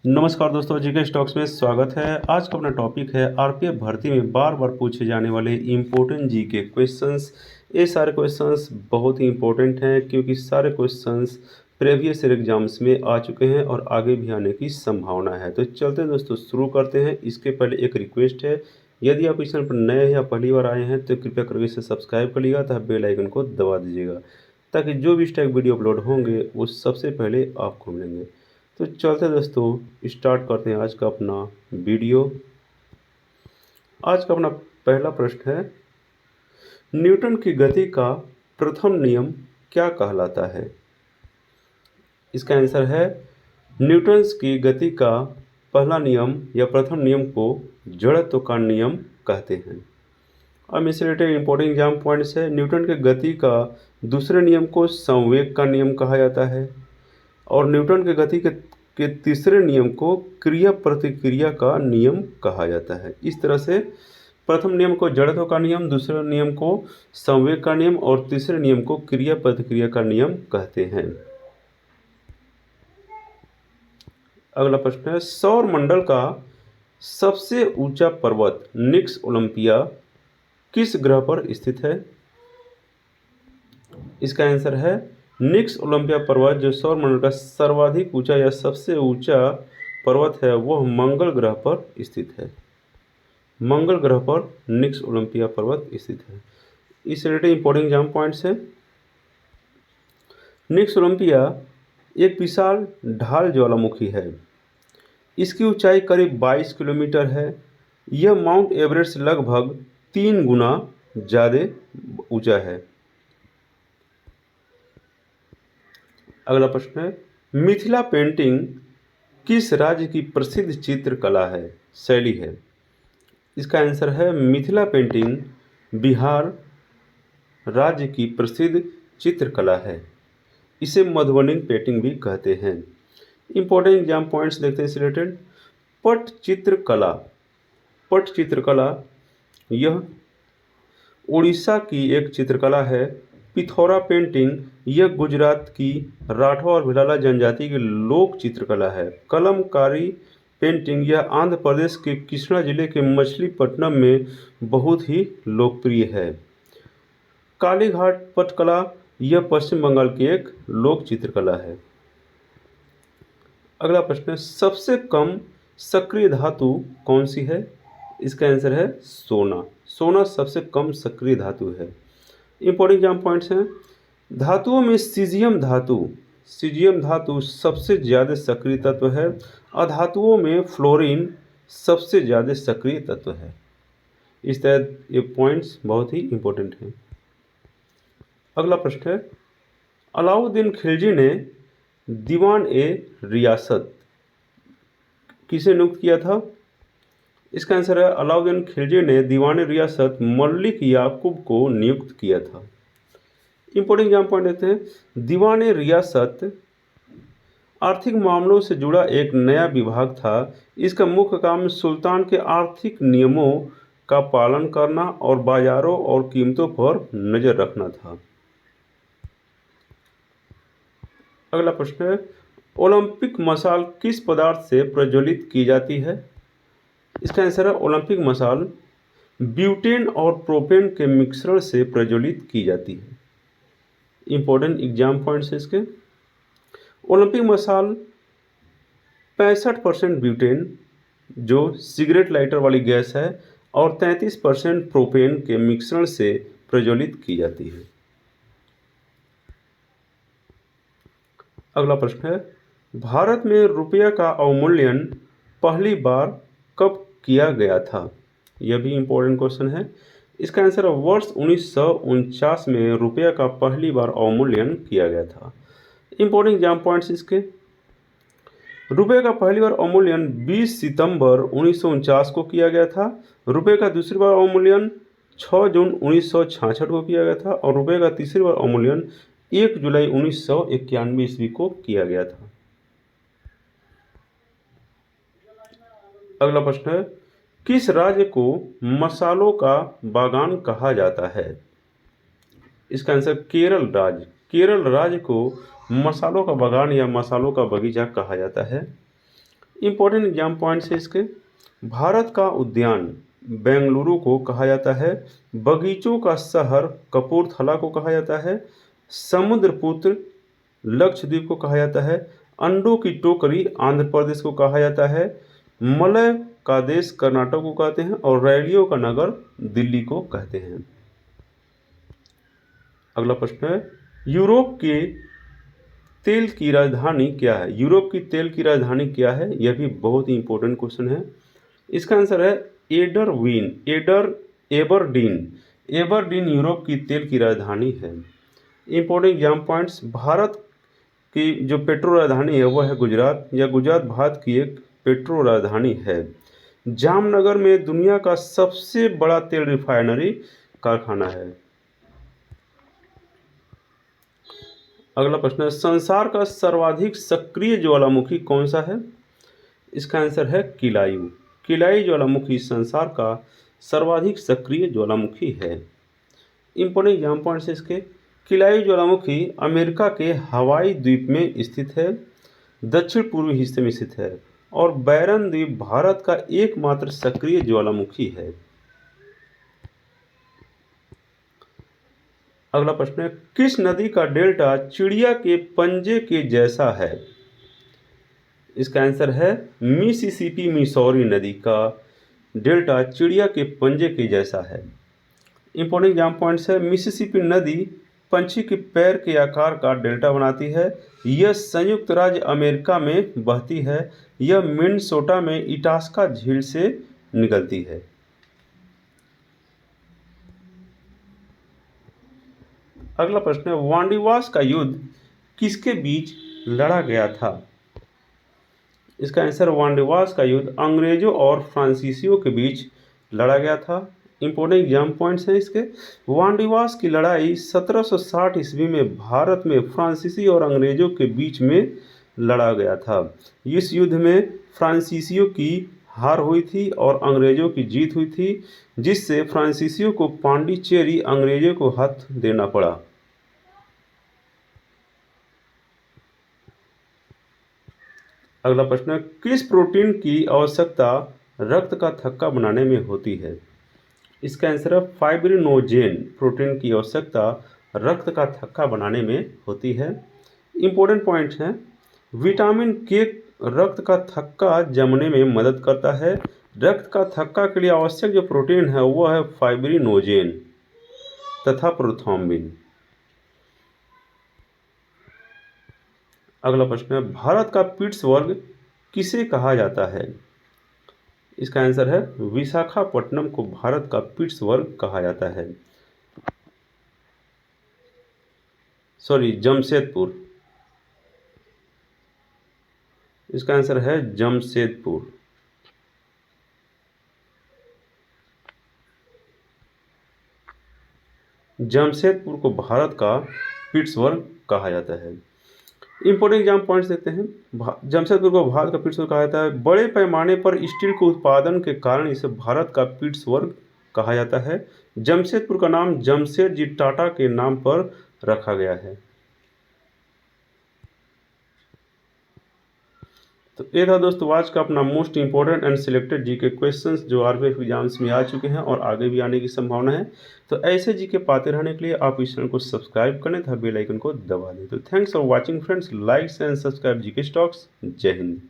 नमस्कार दोस्तों, GK stocks में स्वागत है। आज का अपना टॉपिक है आरपीएफ भर्ती में बार बार पूछे जाने वाले इम्पोर्टेंट जीके क्वेश्चंस। ये सारे क्वेश्चंस बहुत ही इम्पोर्टेंट हैं क्योंकि सारे क्वेश्चंस प्रीवियस ईयर एग्जाम्स में आ चुके हैं और आगे भी आने की संभावना है। तो चलते हैं दोस्तों, शुरू करते हैं। इसके पहले एक रिक्वेस्ट है, यदि आप इस चैनल पर नए हैं या पहली बार आए हैं तो कृपया करके इसे सब्सक्राइब कर लीजिएगा तथा बेल आइकन को दबा दीजिएगा ताकि जो भी इस टाइप वीडियो अपलोड होंगे वो सबसे पहले आपको मिलेंगे। तो चलते हैं दोस्तों, स्टार्ट करते हैं आज का अपना वीडियो। आज का अपना पहला प्रश्न है, न्यूटन की गति का प्रथम नियम क्या कहलाता है? इसका आंसर है, न्यूटन की गति का पहला नियम या प्रथम नियम को जड़त्व का नियम कहते हैं। अब इससे रिलेटेड इंपॉर्टेंट एग्जाम पॉइंट्स है। न्यूटन के गति का दूसरे नियम को संवेग का नियम कहा जाता है और न्यूटन के गति के तीसरे नियम को क्रिया प्रतिक्रिया का नियम कहा जाता है। इस तरह से प्रथम नियम को जड़त्व का नियम, दूसरे नियम को संवेग का नियम और तीसरे नियम को क्रिया प्रतिक्रिया का नियम कहते हैं। अगला प्रश्न है, सौर मंडल का सबसे ऊंचा पर्वत निक्स ओलंपिया किस ग्रह पर स्थित है? इसका आंसर है, निक्स ओलंपिया पर्वत जो सौर मंडल का सर्वाधिक ऊंचा या सबसे ऊंचा पर्वत है वह मंगल ग्रह पर स्थित है। मंगल ग्रह पर निक्स ओलंपिया पर्वत स्थित है। इस रिलेटेड इंपॉर्टेंट एग्जाम पॉइंट्स है। निक्स ओलंपिया एक विशाल ढाल ज्वालामुखी है। इसकी ऊंचाई करीब 22 किलोमीटर है। यह माउंट एवरेस्ट से लगभग 3 गुना ज़्यादा ऊंचा है। अगला प्रश्न है, मिथिला पेंटिंग किस राज्य की प्रसिद्ध चित्रकला है, शैली है? इसका आंसर है, मिथिला पेंटिंग बिहार राज्य की प्रसिद्ध चित्रकला है। इसे मधुबनी पेंटिंग भी कहते हैं। इंपॉर्टेंट एग्जाम पॉइंट्स देखते हैं इस रिलेटेड। पटचित्रकला, पटचित्रकला यह उड़ीसा की एक चित्रकला है। पिथौरा पेंटिंग यह गुजरात की राठौर और भिलाला जनजाति की लोक चित्रकला है। कलमकारी पेंटिंग यह आंध्र प्रदेश के कृष्णा जिले के मछलीपट्टनम में बहुत ही लोकप्रिय है। कालीघाट पटकला यह पश्चिम बंगाल की एक लोक चित्रकला है। अगला प्रश्न है, सबसे कम सक्रिय धातु कौन सी है? इसका आंसर है सोना। सोना सबसे कम सक्रिय धातु है। इंपॉर्टेंट एग्जाम पॉइंट्स हैं। धातुओं में सीजियम धातु सबसे ज़्यादा सक्रिय तत्व है। अधातुओं में फ्लोरीन सबसे ज़्यादा सक्रिय तत्व है। इस तरह ये पॉइंट्स बहुत ही इंपॉर्टेंट हैं। अगला प्रश्न है, अलाउद्दीन खिलजी ने दीवान ए रियासत किसे नियुक्त किया था? इसका आंसर है, अलाउद्दीन खिलजी ने दीवान ए रियासत मलिक याकूब को नियुक्त किया था। इंपॉर्टेंट एग्जाम पॉइंट देते हैं। दीवान ए रियासत आर्थिक मामलों से जुड़ा एक नया विभाग था। इसका मुख्य काम सुल्तान के आर्थिक नियमों का पालन करना और बाजारों और कीमतों पर नज़र रखना था। अगला प्रश्न है, ओलंपिक मशाल किस पदार्थ से प्रज्वलित की जाती है? इसका आंसर है, ओलंपिक मशाल ब्यूटेन और प्रोपेन के मिश्रण से प्रज्वलित की जाती है। इंपॉर्टेंट एग्जाम पॉइंट्स है इसके। ओलंपिक मशाल 65% ब्यूटेन जो सिगरेट लाइटर वाली गैस है और 33% प्रोपेन के मिश्रण से प्रज्वलित की जाती है। अगला प्रश्न है, भारत में रुपया का अवमूल्यन पहली बार कब किया गया था? यह भी इम्पोर्टेंट क्वेश्चन है। इसका आंसर है, वर्ष 1949 में रुपया का पहली बार अवमूल्यन किया गया था। इंपॉर्टेंट एग्जाम पॉइंट्स इसके। रुपये का पहली बार अवमूल्यन 20 सितंबर 1949 को किया गया था। रुपये का दूसरी बार अवमूल्यन 6 जून 1966 को किया गया था और रुपये का तीसरी बार अवमूल्यन 1 जुलाई 1991 ईस्वी को किया गया था। अगला प्रश्न है, किस राज्य को मसालों का बागान कहा जाता है? इसका आंसर केरल राज्य। केरल राज्य को मसालों का बागान या मसालों का बगीचा कहा जाता है। इंपॉर्टेंट एग्जाम पॉइंट्स है इसके। भारत का उद्यान बेंगलुरु को कहा जाता है। बगीचों का शहर कपूरथला को कहा जाता है। समुद्रपुत्र लक्षद्वीप को कहा जाता है। अंडों की टोकरी आंध्र प्रदेश को कहा जाता है। मलय का देश कर्नाटक को कहते हैं और रेडियो का नगर दिल्ली को कहते हैं। अगला प्रश्न है, यूरोप के तेल की राजधानी क्या है? यूरोप की तेल की राजधानी क्या है? यह भी बहुत ही इंपॉर्टेंट क्वेश्चन है। इसका आंसर है एबरडीन। एबरडीन यूरोप की तेल की राजधानी है। इंपॉर्टेंट एग्जाम पॉइंट्स, भारत की जो पेट्रो राजधानी है वह है गुजरात, या गुजरात भारत की एक पेट्रो राजधानी है। जामनगर में दुनिया का सबसे बड़ा तेल रिफाइनरी कारखाना है। अगला प्रश्न है, संसार का सर्वाधिक सक्रिय ज्वालामुखी कौन सा है? इसका आंसर है किलायु। किलाई ज्वालामुखी संसार का सर्वाधिक सक्रिय ज्वालामुखी है। इंपॉर्टेंट एग्जाम पॉइंट्स इसके, किलाई ज्वालामुखी अमेरिका के हवाई द्वीप में स्थित है, दक्षिण पूर्वी हिस्से में स्थित है, और बैरन द्वीप भारत का एकमात्र सक्रिय ज्वालामुखी है। अगला प्रश्न है, किस नदी का डेल्टा चिड़िया के पंजे के जैसा है? इसका आंसर है मिसिसिपी मिसौरी नदी का डेल्टा चिड़िया के पंजे के जैसा है। इंपॉर्टेंट एग्जाम पॉइंट्स है, मिसिसिपी नदी पंछी के पैर के आकार का डेल्टा बनाती है। यह संयुक्त राज्य अमेरिका में बहती है। यह मिनेसोटा में इटास्का झील से निकलती है। अगला प्रश्न है, वांडीवास का युद्ध किसके बीच लड़ा गया था? इसका आंसर, वांडीवास का युद्ध अंग्रेजों और फ्रांसीसियों के बीच लड़ा गया था। इंपॉर्टेंट एग्जाम पॉइंट्स हैं इसके, वांडीवास की लड़ाई 1760 ईस्वी में भारत में फ्रांसीसी और अंग्रेजों के बीच में लड़ा गया था। इस युद्ध में फ्रांसीसियों की हार हुई थी और अंग्रेजों की जीत हुई थी, जिससे फ्रांसीसियों को पांडिचेरी अंग्रेजों को हाथ देना पड़ा। अगला प्रश्न है, किस प्रोटीन की आवश्यकता रक्त का थक्का बनाने में होती है? इसका आंसर है फाइब्रिनोजेन प्रोटीन की आवश्यकता रक्त का थक्का बनाने में होती है। इंपॉर्टेंट पॉइंट है, विटामिन के रक्त का थक्का जमने में मदद करता है। रक्त का थक्का के लिए आवश्यक जो प्रोटीन है वह है फाइब्रिनोजेन तथा प्रोथ्रोम्बिन। अगला प्रश्न है, भारत का पिट्सबर्ग किसे कहा जाता है? इसका आंसर है विशाखापट्टनम को भारत का पिट्सबर्ग कहा जाता है। जमशेदपुर। इसका आंसर है जमशेदपुर। जमशेदपुर को भारत का पिट्सबर्ग कहा जाता है। इंपॉर्टेंट एग्जाम पॉइंट्स देखते हैं, जमशेदपुर को भारत का पिट्सबर्ग कहा जाता है। बड़े पैमाने पर स्टील के उत्पादन के कारण इसे भारत का पिट्सबर्ग कहा जाता है। जमशेदपुर का नाम जमशेद जी टाटा के नाम पर रखा गया है। तो ये था दोस्तों आज का अपना most important and selected GK questions जो आरपीएफ एग्जाम्स में आ चुके हैं और आगे भी आने की संभावना है। तो ऐसे जीके पाते रहने के लिए आप इस चैनल को सब्सक्राइब करें तथा बेल आइकन को दबा दें। तो thanks for watching friends, like and subscribe GK stocks. जय हिंद।